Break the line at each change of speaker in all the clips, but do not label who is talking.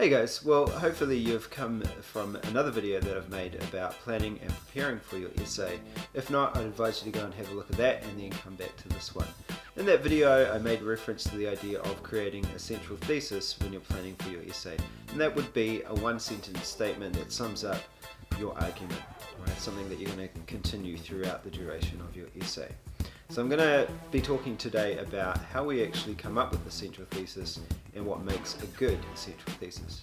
Hey guys, well hopefully you've come from another video that I've made about planning and preparing for your essay. If not, I'd advise you to go and have a look at that and then come back to this one. In that video I made reference to the idea of creating a central thesis when you're planning for your essay, and that would be a one-sentence statement that sums up your argument, right? Something that you're going to continue throughout the duration of your essay. So I'm going to be talking today about how we actually come up with a central thesis and what makes a good central thesis.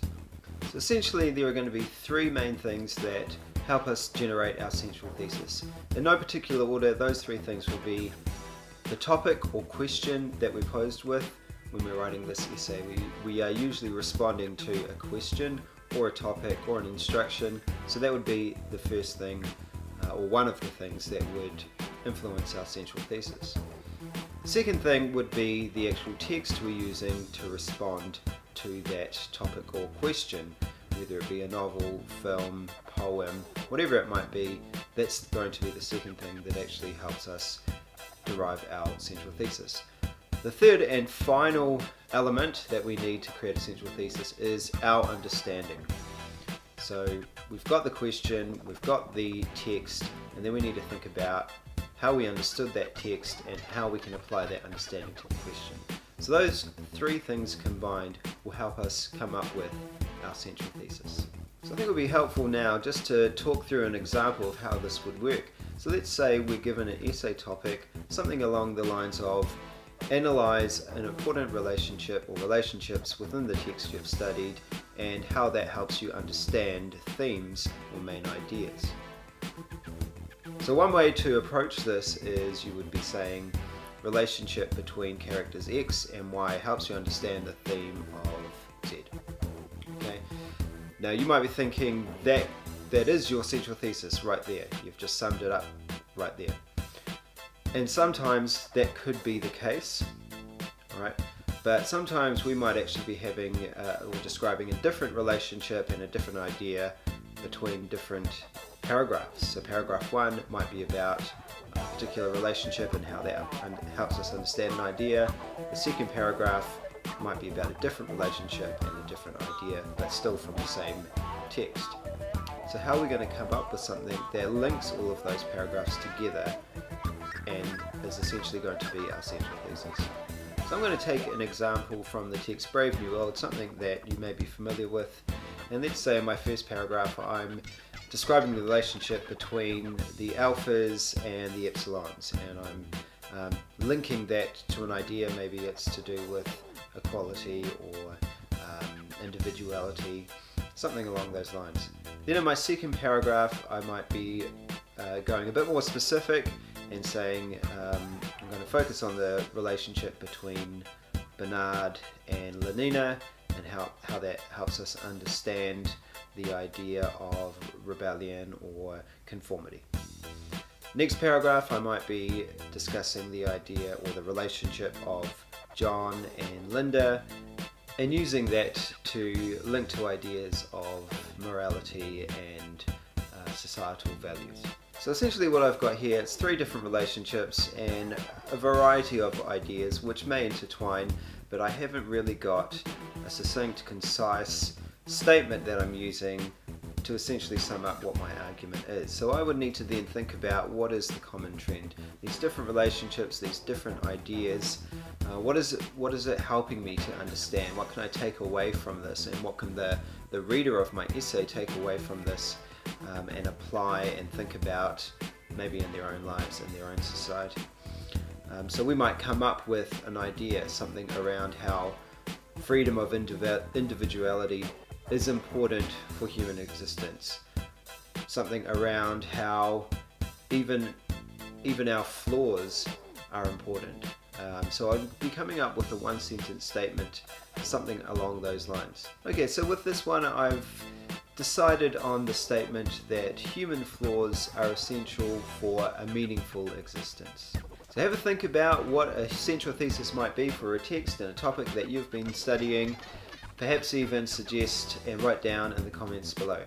So essentially there are going to be three main things that help us generate our central thesis. In no particular order, those three things will be the topic or question that we're posed with when we're writing this essay. We are usually responding to a question or a topic or an instruction, so that would be the first thing or one of the things that would influence our central thesis. The second thing would be the actual text we're using to respond to that topic or question, whether it be a novel, film, poem, whatever it might be. That's going to be the second thing that actually helps us derive our central thesis. The third and final element that we need to create a central thesis is our understanding. So we've got the question, we've got the text, and then we need to think about how we understood that text and how we can apply that understanding to the question. So those three things combined will help us come up with our central thesis. So I think it would be helpful now just to talk through an example of how this would work. So let's say we're given an essay topic, something along the lines of analyze an important relationship or relationships within the text you've studied and how that helps you understand themes or main ideas. So one way to approach this is you would be saying relationship between characters X and Y helps you understand the theme of Z. Okay. Now you might be thinking that is your central thesis right there. You've just summed it up right there. And sometimes that could be the case, right? But sometimes we might actually be having or describing a different relationship and a different idea between different paragraphs. So paragraph 1 might be about a particular relationship and how that helps us understand an idea. The second paragraph might be about a different relationship and a different idea, but still from the same text. So how are we going to come up with something that links all of those paragraphs together and is essentially going to be our central thesis? So I'm going to take an example from the text Brave New World, something that you may be familiar with. And let's say in my first paragraph I'm describing the relationship between the alphas and the epsilons, and I'm linking that to an idea. Maybe it's to do with equality or individuality, something along those lines. Then in my second paragraph I might be going a bit more specific and saying I'm going to focus on the relationship between Bernard and Lenina and how that helps us understand the idea of rebellion or conformity. Next paragraph I might be discussing the idea or the relationship of John and Linda and using that to link to ideas of morality and societal values. So essentially what I've got here is three different relationships and a variety of ideas which may intertwine, but I haven't really got a succinct, concise statement that I'm using to essentially sum up what my argument is. So I would need to then think about what is the common trend. These different relationships, these different ideas, what is it helping me to understand? What can I take away from this, and what can the reader of my essay take away from this and apply and think about maybe in their own lives, in their own society. So we might come up with an idea, something around how freedom of individuality is important for human existence. Something around how even our flaws are important. So I'd be coming up with a one-sentence statement, something along those lines. Okay, so with this one I've decided on the statement that human flaws are essential for a meaningful existence. So have a think about what a central thesis might be for a text and a topic that you've been studying. Perhaps even suggest and write down in the comments below.